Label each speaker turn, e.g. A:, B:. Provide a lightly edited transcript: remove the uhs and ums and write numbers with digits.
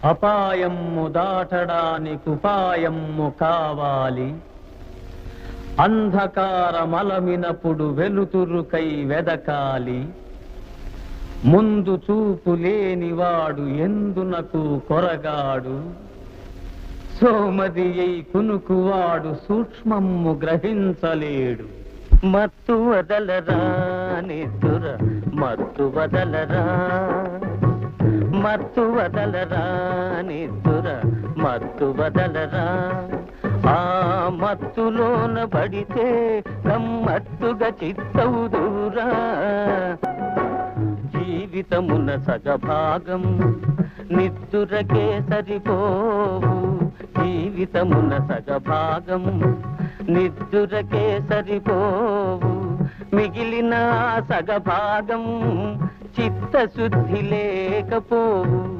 A: అపాయము దాటడానికి ఉపాయము కావాలి. అంధకారమలమినప్పుడు వెలుతురుకై వెదకాలి. ముందు చూపు లేనివాడు ఎందునకు కొరగాడు. సోమది అయి కునుకువాడు సూక్ష్మము గ్రహించలేడు. మత్తు వదలరా నిద్దుర మత్తు వదలరా, మత్తు వదలరా నిద్దుర మత్తు వదలరా. ఆ మత్తులోన పడితే గమ్మత్తుగా చిత్తవుదురా. జీవితమున సగభాగం నిద్దురకే సరిపోవు. జీవితమున సగభాగం నిద్దురకే సరిపోవు. మిగిలిన సగభాగం చిత్తశుద్ధి లేకపోవు.